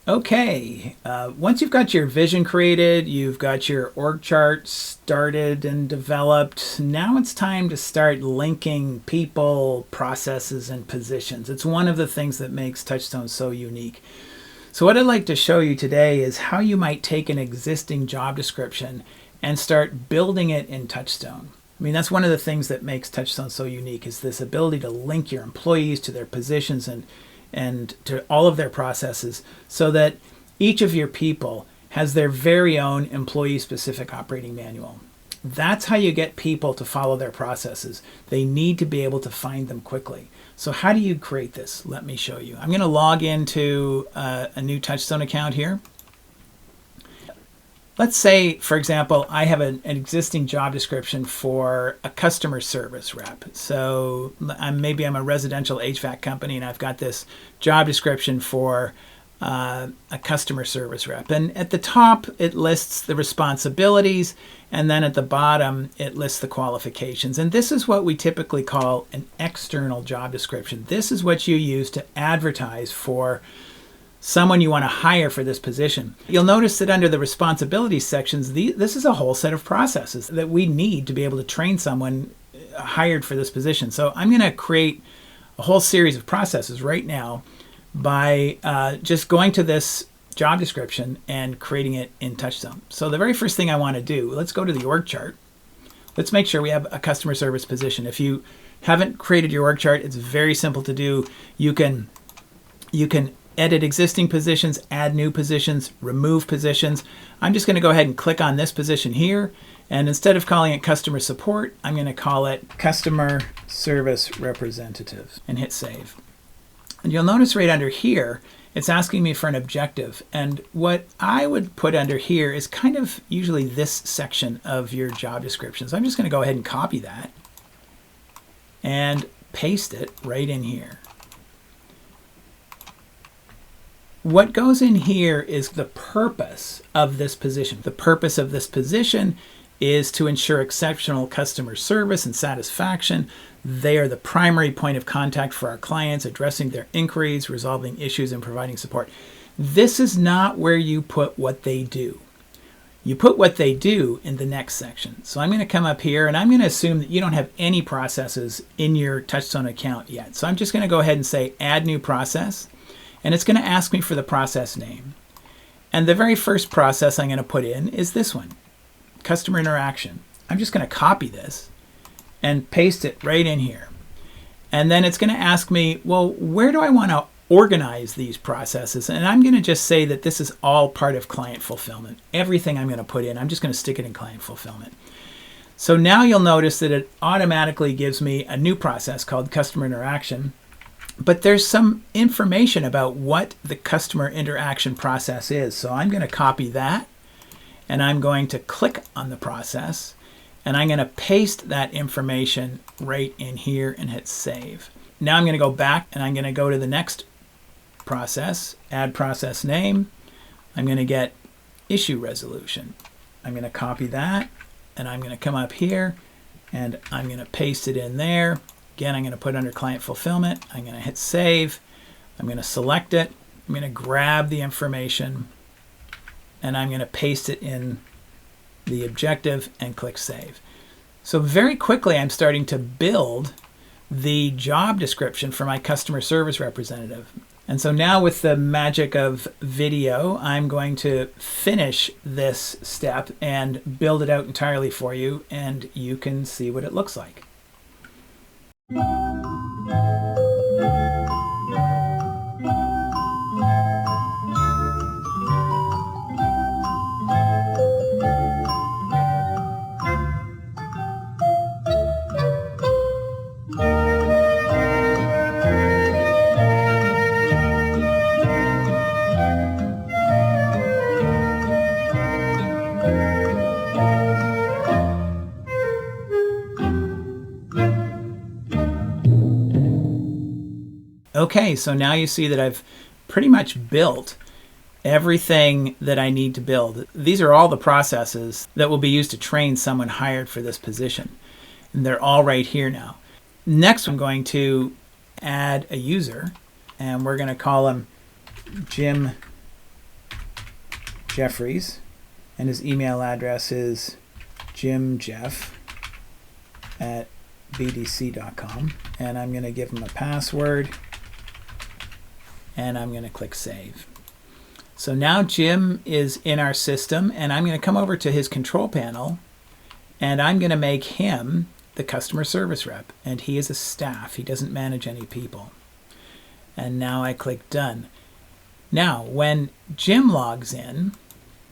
Okay, once you've got your vision created, you've got your org chart started and developed, now it's time to start linking people, processes, and positions. It's one of the things that makes TouchStone so unique. So what I'd like to show you today is how you might take an existing job description and start building it in TouchStone. I mean, that's one of the things that makes TouchStone so unique, is this ability to link your employees to their positions and to all of their processes, so that each of your people has their very own employee-specific operating manual. That's how you get people to follow their processes. They need to be able to find them quickly. So how do you create this? Let me show you. I'm going to log into a new TouchStone account here. Let's say, for example, I have an existing job description for a customer service rep. So maybe I'm a residential HVAC company and I've got this job description for a customer service rep. And at the top, it lists the responsibilities, and then at the bottom, it lists the qualifications. And this is what we typically call an external job description. This is what you use to advertise for someone you want to hire for this position. You'll notice that under the responsibilities sections, this is a whole set of processes that we need to be able to train someone hired for this position. So I'm going to create a whole series of processes right now by just going to this job description and creating it in TouchStone. So the very first thing I want to do, let's go to the org chart. Let's make sure we have a customer service position. If you haven't created your org chart, it's very simple to do. You can edit existing positions, add new positions, remove positions. I'm just going to go ahead and click on this position here, and instead of calling it customer support, I'm going to call it customer service representative and hit save. And you'll notice right under here, it's asking me for an objective. And what I would put under here is kind of usually this section of your job description. So I'm just going to go ahead and copy that and paste it right in here. What goes in here is the purpose of this position. The purpose of this position is to ensure exceptional customer service and satisfaction. They are the primary point of contact for our clients, addressing their inquiries, resolving issues, and providing support. This is not where you put what they do. You put what they do in the next section. So I'm going to come up here, and I'm going to assume that you don't have any processes in your TouchStone account yet. So I'm just going to go ahead and say add new process. And it's going to ask me for the process name. And the very first process I'm going to put in is this one, customer interaction. I'm just going to copy this and paste it right in here. And then it's going to ask me, well, where do I want to organize these processes? And I'm going to just say that this is all part of client fulfillment. Everything I'm going to put in, I'm just going to stick it in client fulfillment. So now you'll notice that it automatically gives me a new process called customer interaction. But there's some information about what the customer interaction process is. So I'm going to copy that, and I'm going to click on the process, and I'm going to paste that information right in here and hit save. Now I'm going to go back, and I'm going to go to the next process, add process name. I'm going to get issue resolution. I'm going to copy that, and I'm going to come up here, and I'm going to paste it in there. Again, I'm going to put under client fulfillment. I'm going to hit save. I'm going to select it. I'm going to grab the information, and I'm going to paste it in the objective and click save. So very quickly, I'm starting to build the job description for my customer service representative. And so now with the magic of video, I'm going to finish this step and build it out entirely for you, and you can see what it looks like. Okay, so now you see that I've pretty much built everything that I need to build. These are all the processes that will be used to train someone hired for this position. And they're all right here now. Next, I'm going to add a user, and we're going to call him Jim Jeffries, and his email address is jimjeff@bdc.com, and I'm going to give him a password, and I'm going to click save. So now Jim is in our system, and I'm going to come over to his control panel, and I'm going to make him the customer service rep, and he is a staff. He doesn't manage any people. And now I click done. Now, when Jim logs in,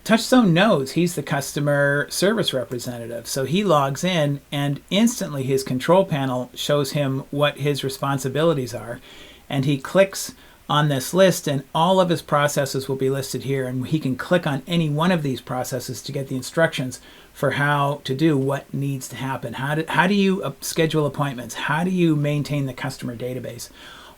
TouchStone knows he's the customer service representative. So he logs in, and instantly his control panel shows him what his responsibilities are. And he clicks on this list, and all of his processes will be listed here. And he can click on any one of these processes to get the instructions for how to do what needs to happen. How do you schedule appointments? How do you maintain the customer database?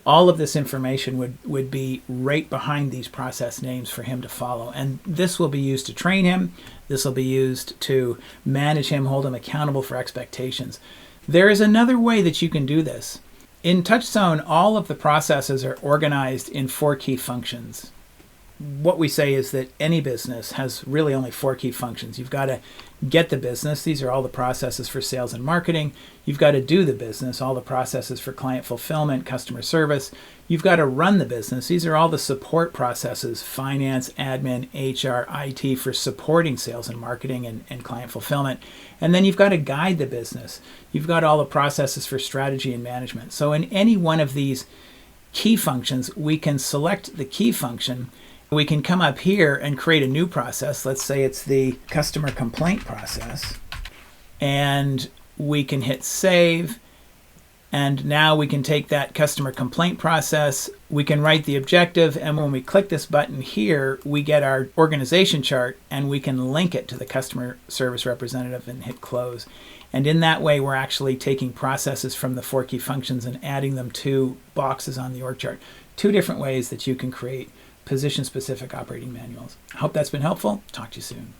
All of this information would be right behind these process names for him to follow. And this will be used to train him. This will be used to manage him, hold him accountable for expectations. There is another way that you can do this. In TouchStone, all of the processes are organized in 4 key functions. What we say is that any business has really only 4 key functions. You've got to get the business. These are all the processes for sales and marketing. You've got to do the business, all the processes for client fulfillment, customer service. You've got to run the business. These are all the support processes, finance, admin, HR, IT for supporting sales and marketing and client fulfillment. And then you've got to guide the business. You've got all the processes for strategy and management. So in any one of these key functions, we can select the key function. We can come up here and create a new process. Let's say it's the customer complaint process. And we can hit save. And now we can take that customer complaint process. We can write the objective. And when we click this button here, we get our organization chart, and we can link it to the customer service representative and hit close. And in that way, we're actually taking processes from the 4 key functions and adding them to boxes on the org chart. 2 different ways that you can create position-specific operating manuals. I hope that's been helpful. Talk to you soon.